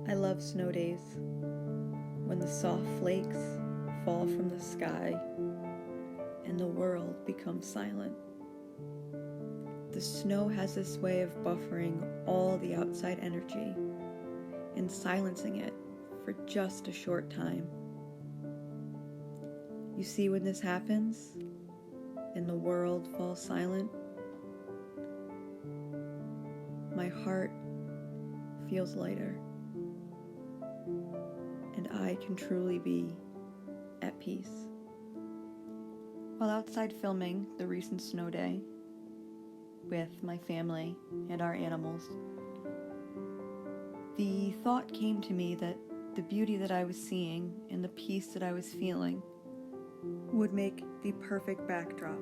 I love snow days, when the soft flakes fall from the sky and the world becomes silent. The snow has this way of buffering all the outside energy and silencing it for just a short time. You see, when this happens and the world falls silent, my heart feels lighter, and I can truly be at peace. While outside filming the recent snow day with my family and our animals, the thought came to me that the beauty that I was seeing and the peace that I was feeling would make the perfect backdrop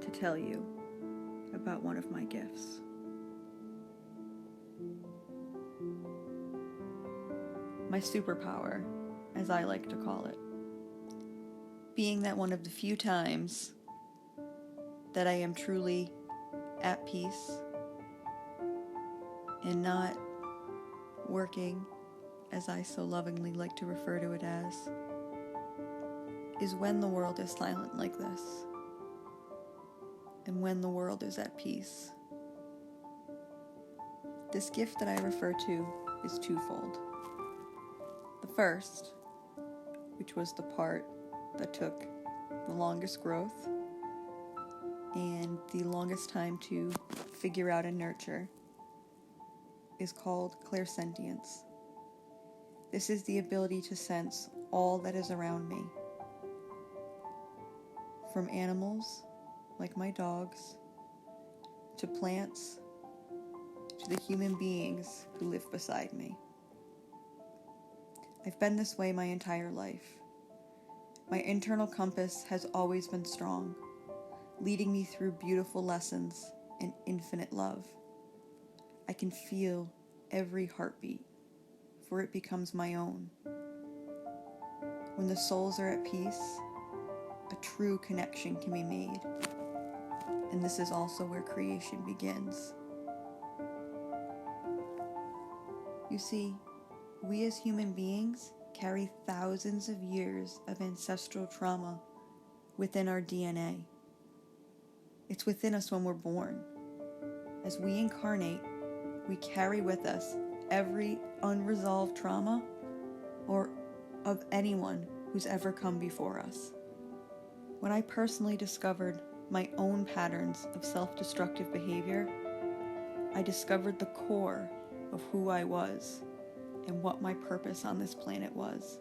to tell you about one of my gifts. My superpower, as I like to call it, being that one of the few times that I am truly at peace and not working, as I so lovingly like to refer to it as, is when the world is silent like this, and when the world is at peace. This gift that I refer to is twofold. The first, which was the part that took the longest growth and the longest time to figure out and nurture, is called clairsentience. This is the ability to sense all that is around me, from animals, like my dogs, to plants, to the human beings who live beside me. I've been this way my entire life. My internal compass has always been strong, leading me through beautiful lessons and infinite love. I can feel every heartbeat, for it becomes my own. When the souls are at peace, a true connection can be made, and this is also where creation begins. You see, we as human beings carry thousands of years of ancestral trauma within our DNA. It's within us when we're born. As we incarnate, we carry with us every unresolved trauma or of anyone who's ever come before us. When I personally discovered my own patterns of self-destructive behavior, I discovered the core of who I was and what my purpose on this planet was.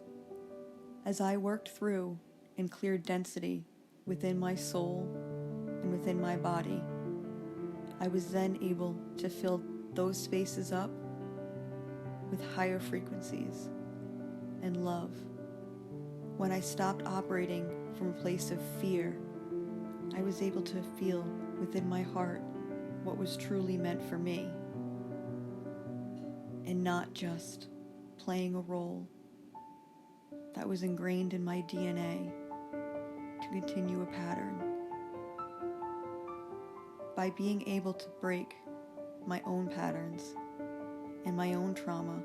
As I worked through and cleared density within my soul and within my body, I was then able to fill those spaces up with higher frequencies and love. When I stopped operating from a place of fear, I was able to feel within my heart what was truly meant for me, and not just playing a role that was ingrained in my DNA to continue a pattern. By being able to break my own patterns and my own trauma,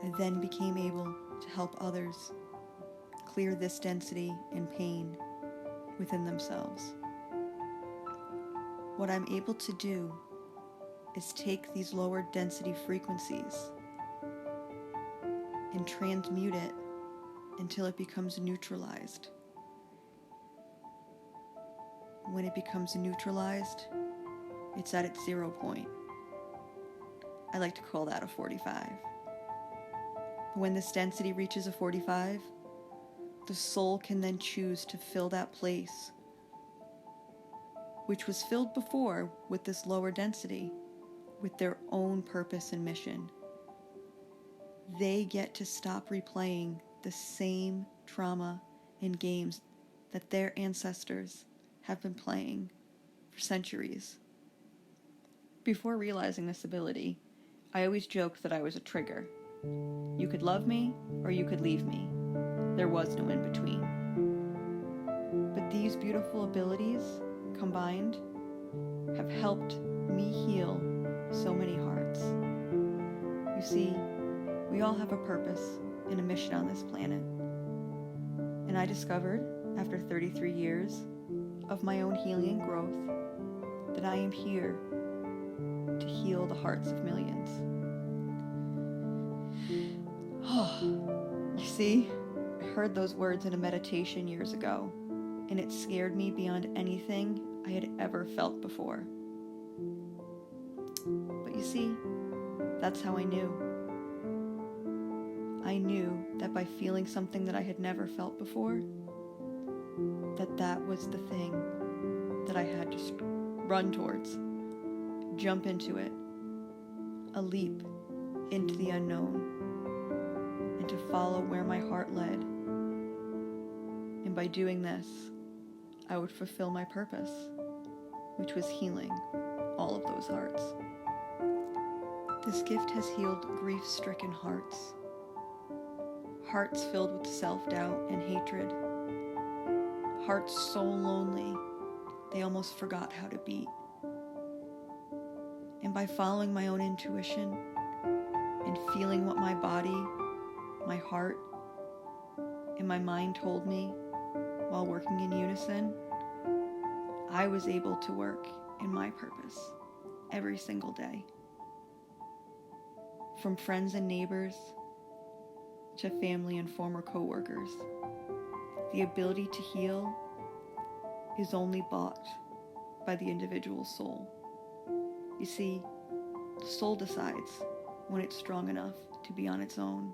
I then became able to help others clear this density and pain within themselves. What I'm able to do is take these lower density frequencies and transmute it until it becomes neutralized. When it becomes neutralized, it's at its 0 point. I like to call that a 45. When this density reaches a 45, the soul can then choose to fill that place, which was filled before with this lower density, with their own purpose and mission. They get to stop replaying the same trauma and games that their ancestors have been playing for centuries. Before realizing this ability, I always joked that I was a trigger. You could love me or you could leave me. There was no in between. But these beautiful abilities combined have helped me heal so many hearts. You see, We all have a purpose and a mission on this planet. And I discovered, after 33 years of my own healing and growth, that I am here to heal the hearts of millions. You see, I heard those words in a meditation years ago, and it scared me beyond anything I had ever felt before. But you see, that's how I knew. I knew that by feeling something that I had never felt before, that was the thing that I had to run towards, jump into it, a leap into the unknown, and to follow where my heart led. And by doing this, I would fulfill my purpose, which was healing all of those hearts. This gift has healed grief-stricken hearts, hearts filled with self-doubt and hatred, hearts so lonely they almost forgot how to beat. And by following my own intuition and feeling what my body, my heart, and my mind told me while working in unison, I was able to work in my purpose every single day. From friends and neighbors to family and former co-workers, the ability to heal is only bought by the individual soul. You see, the soul decides when it's strong enough to be on its own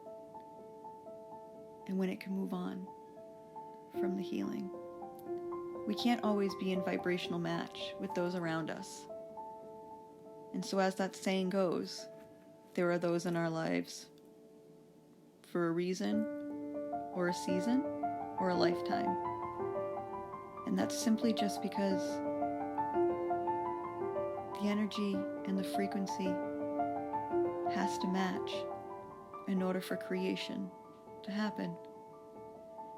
and when it can move on from the healing. We can't always be in vibrational match with those around us. And so as that saying goes, there are those in our lives for a reason or a season or a lifetime. And that's simply just because the energy and the frequency has to match in order for creation to happen,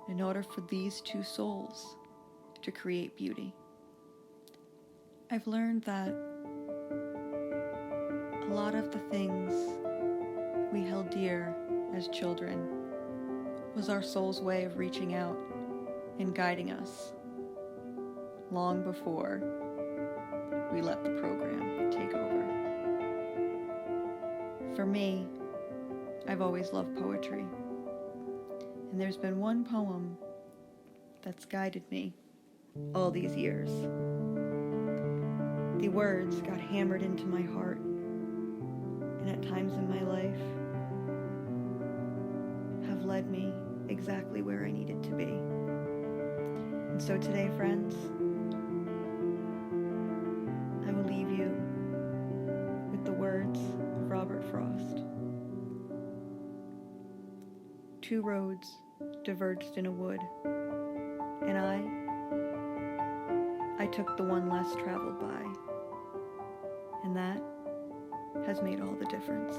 in order for these two souls to create beauty. I've learned that a lot of the things we held dear as children was our soul's way of reaching out and guiding us long before we let the program take over. For me, I've always loved poetry, and there's been one poem that's guided me all these years. The words got hammered into my heart, and at times in my life have led me exactly where I needed to be. And so today, friends, I will leave you with the words of Robert Frost. Two roads diverged in a wood, and I took the one less traveled by, and that has made all the difference.